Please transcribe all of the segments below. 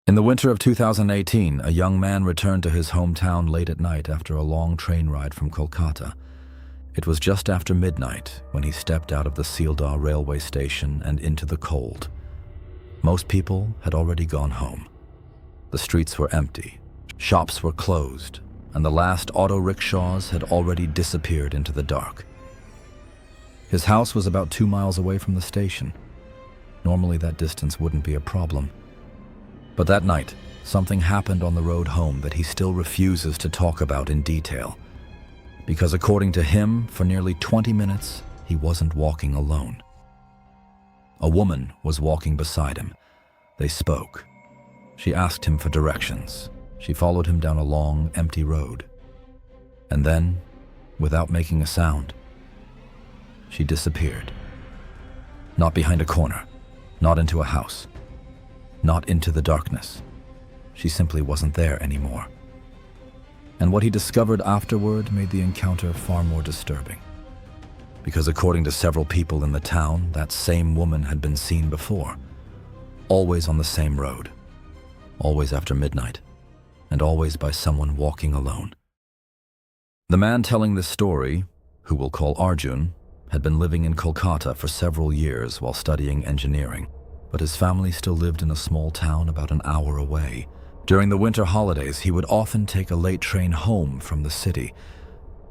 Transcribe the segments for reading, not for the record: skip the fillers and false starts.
In the winter of 2018, a young man returned to his hometown late at night after a long train ride from Kolkata. It was just after midnight when he stepped out of the Sealdah railway station and into the cold. Most people had already gone home. The streets were empty, shops were closed, and the last auto rickshaws had already disappeared into the dark. His house was about 2 miles away from the station. Normally that distance wouldn't be a problem. But that night, something happened on the road home that he still refuses to talk about in detail. Because according to him, for nearly 20 minutes, he wasn't walking alone. A woman was walking beside him. They spoke. She asked him for directions. She followed him down a long, empty road. And then, without making a sound, she disappeared. Not behind a corner, not into a house, not into the darkness. She simply wasn't there anymore. And what he discovered afterward made the encounter far more disturbing. Because according to several people in the town, that same woman had been seen before, always on the same road, always after midnight, and always by someone walking alone. The man telling this story, who we'll call Arjun, had been living in Kolkata for several years while studying engineering, but his family still lived in a small town about an hour away. During the winter holidays, he would often take a late train home from the city.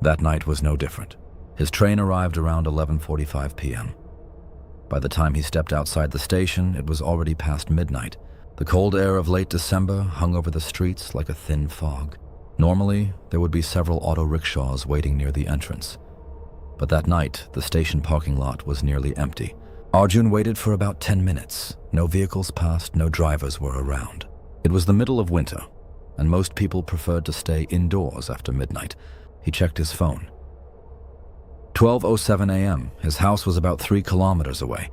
That night was no different. His train arrived around 11:45 p.m. By the time he stepped outside the station, it was already past midnight. The cold air of late December hung over the streets like a thin fog. Normally, there would be several auto rickshaws waiting near the entrance. But that night, the station parking lot was nearly empty. Arjun waited for about 10 minutes. No vehicles passed, no drivers were around. It was the middle of winter, and most people preferred to stay indoors after midnight. He checked his phone. 12:07 a.m. His house was about 3 kilometers away.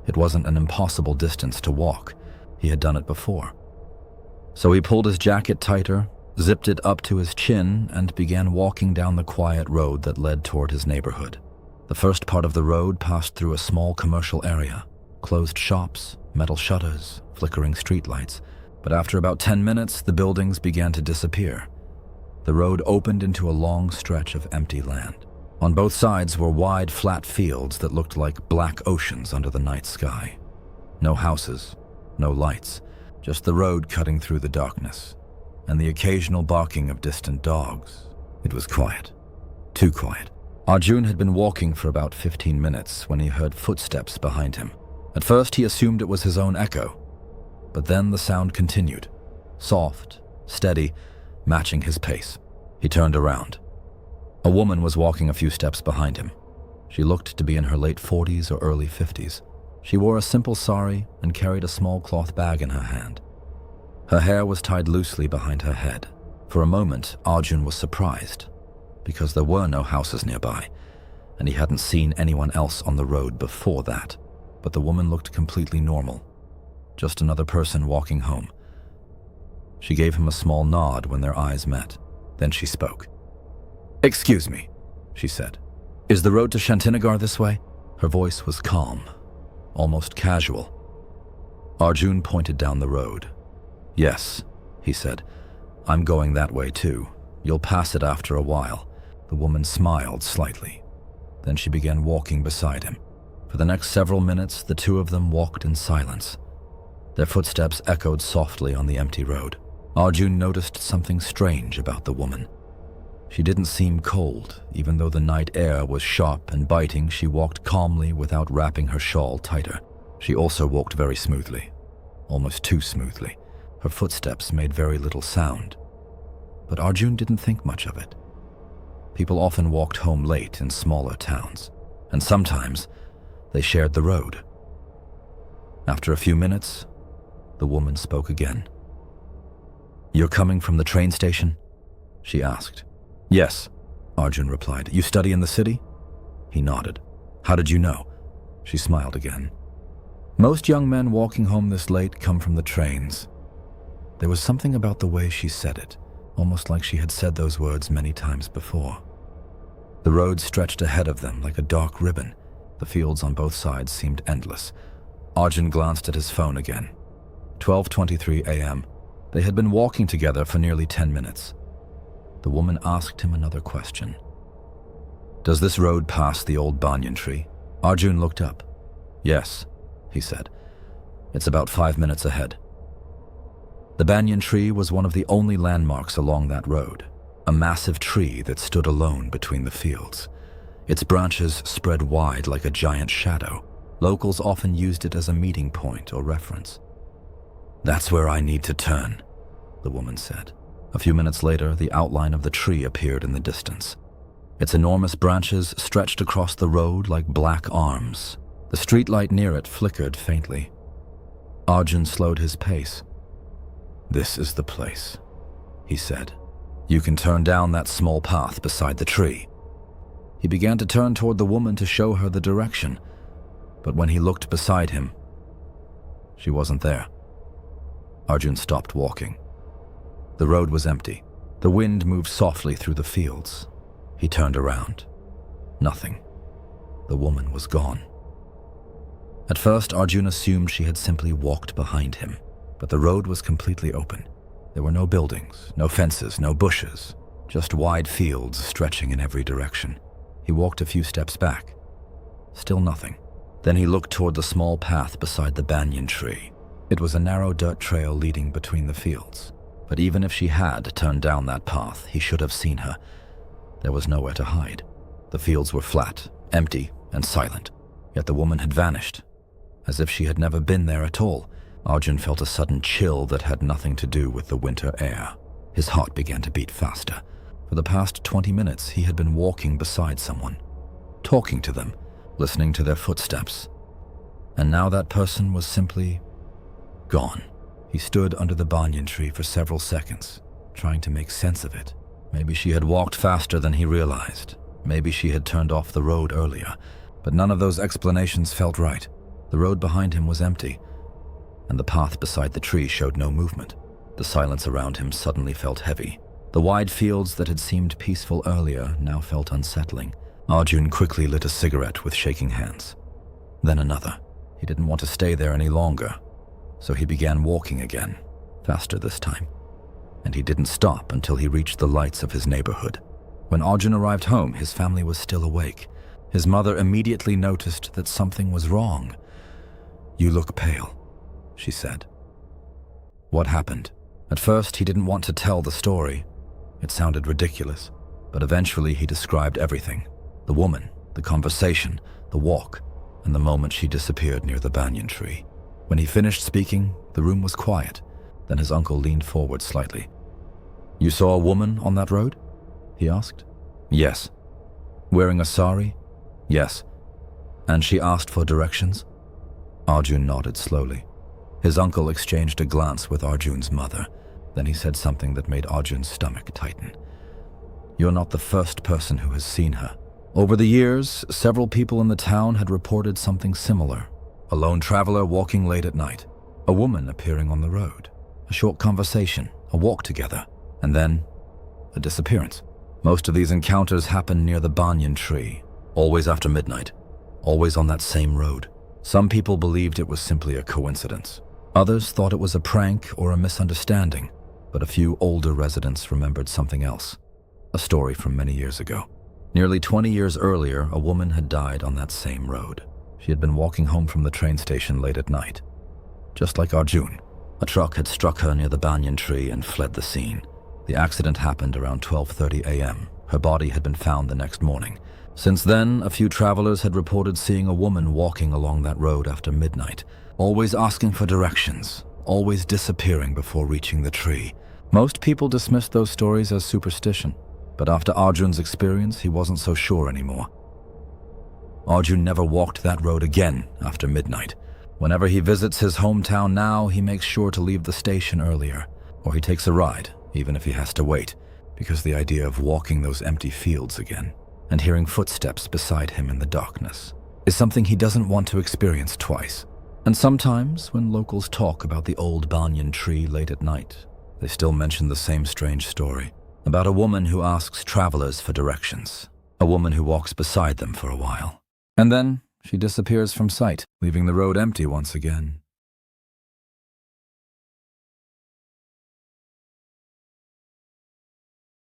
It wasn't an impossible distance to walk. He had done it before. So he pulled his jacket tighter, zipped it up to his chin, and began walking down the quiet road that led toward his neighborhood. The first part of the road passed through a small commercial area, closed shops, metal shutters, flickering streetlights. But after about 10 minutes, the buildings began to disappear. The road opened into a long stretch of empty land. On both sides were wide, flat fields that looked like black oceans under the night sky. No houses, no lights, just the road cutting through the darkness, and the occasional barking of distant dogs. It was quiet. Too quiet. Arjun had been walking for about 15 minutes when he heard footsteps behind him. At first, he assumed it was his own echo, but then the sound continued, soft, steady, matching his pace. He turned around. A woman was walking a few steps behind him. She looked to be in her late 40s or early 50s. She wore a simple sari and carried a small cloth bag in her hand. Her hair was tied loosely behind her head. For a moment, Arjun was surprised, because there were no houses nearby, and he hadn't seen anyone else on the road before that. But the woman looked completely normal, just another person walking home. She gave him a small nod when their eyes met. Then she spoke. "Excuse me," she said. "Is the road to Shantinagar this way?" Her voice was calm, almost casual. Arjun pointed down the road. "Yes," he said. "I'm going that way too. You'll pass it after a while." The woman smiled slightly. Then she began walking beside him. For the next several minutes, the two of them walked in silence. Their footsteps echoed softly on the empty road. Arjun noticed something strange about the woman. She didn't seem cold. Even though the night air was sharp and biting, she walked calmly without wrapping her shawl tighter. She also walked very smoothly, almost too smoothly. Her footsteps made very little sound. But Arjun didn't think much of it. People often walked home late in smaller towns, and sometimes they shared the road. After a few minutes, the woman spoke again. "You're coming from the train station?" she asked. "Yes," Arjun replied. "You study in the city?" He nodded. "How did you know?" She smiled again. "Most young men walking home this late come from the trains." There was something about the way she said it, almost like she had said those words many times before. The road stretched ahead of them like a dark ribbon. The fields on both sides seemed endless. Arjun glanced at his phone again. 12:23 a.m. They had been walking together for nearly 10 minutes. The woman asked him another question. "Does this road pass the old banyan tree?" Arjun looked up. "Yes," he said. "It's about 5 minutes ahead." The banyan tree was one of the only landmarks along that road, a massive tree that stood alone between the fields. Its branches spread wide like a giant shadow. Locals often used it as a meeting point or reference. "That's where I need to turn," the woman said. A few minutes later, the outline of the tree appeared in the distance. Its enormous branches stretched across the road like black arms. The streetlight near it flickered faintly. Arjun slowed his pace. "This is the place," he said. "You can turn down that small path beside the tree." He began to turn toward the woman to show her the direction, but when he looked beside him, she wasn't there. Arjun stopped walking. The road was empty. The wind moved softly through the fields. He turned around. Nothing. The woman was gone. At first, Arjun assumed she had simply walked behind him, but the road was completely open. There were no buildings, no fences, no bushes, just wide fields stretching in every direction. He walked a few steps back. Still nothing. Then he looked toward the small path beside the banyan tree. It was a narrow dirt trail leading between the fields. But even if she had turned down that path, he should have seen her. There was nowhere to hide. The fields were flat, empty, and silent. Yet the woman had vanished, as if she had never been there at all. Arjun felt a sudden chill that had nothing to do with the winter air. His heart began to beat faster. For the past 20 minutes, he had been walking beside someone, talking to them, listening to their footsteps. And now that person was simply gone. He stood under the banyan tree for several seconds, trying to make sense of it. Maybe she had walked faster than he realized. Maybe she had turned off the road earlier. But none of those explanations felt right. The road behind him was empty, and the path beside the tree showed no movement. The silence around him suddenly felt heavy. The wide fields that had seemed peaceful earlier now felt unsettling. Arjun quickly lit a cigarette with shaking hands. Then another. He didn't want to stay there any longer, so he began walking again, faster this time. And he didn't stop until he reached the lights of his neighborhood. When Arjun arrived home, his family was still awake. His mother immediately noticed that something was wrong. "You look pale," she said. What happened? At first, he didn't want to tell the story. It sounded ridiculous, but eventually he described everything. The woman, the conversation, the walk, and the moment she disappeared near the banyan tree. When he finished speaking, the room was quiet. Then his uncle leaned forward slightly. "You saw a woman on that road?" he asked. "Yes." "Wearing a sari?" "Yes." "And she asked for directions?" Arjun nodded slowly. His uncle exchanged a glance with Arjun's mother. Then he said something that made Arjun's stomach tighten. "You're not the first person who has seen her. Over the years, several people in the town had reported something similar. A lone traveler walking late at night, a woman appearing on the road, a short conversation, a walk together, and then a disappearance. Most of these encounters happened near the banyan tree, always after midnight, always on that same road. Some people believed it was simply a coincidence. Others thought it was a prank or a misunderstanding, but a few older residents remembered something else, a story from many years ago. Nearly 20 years earlier, a woman had died on that same road. She had been walking home from the train station late at night. Just like Arjun, a truck had struck her near the banyan tree and fled the scene. The accident happened around 12:30 a.m. Her body had been found the next morning. Since then, a few travelers had reported seeing a woman walking along that road after midnight, always asking for directions, always disappearing before reaching the tree. Most people dismissed those stories as superstition, but after Arjun's experience, he wasn't so sure anymore. Arjun never walked that road again after midnight. Whenever he visits his hometown now, he makes sure to leave the station earlier, or he takes a ride, even if he has to wait, because the idea of walking those empty fields again and hearing footsteps beside him in the darkness is something he doesn't want to experience twice. And sometimes, when locals talk about the old banyan tree late at night, they still mention the same strange story about a woman who asks travelers for directions, a woman who walks beside them for a while. And then she disappears from sight, leaving the road empty once again.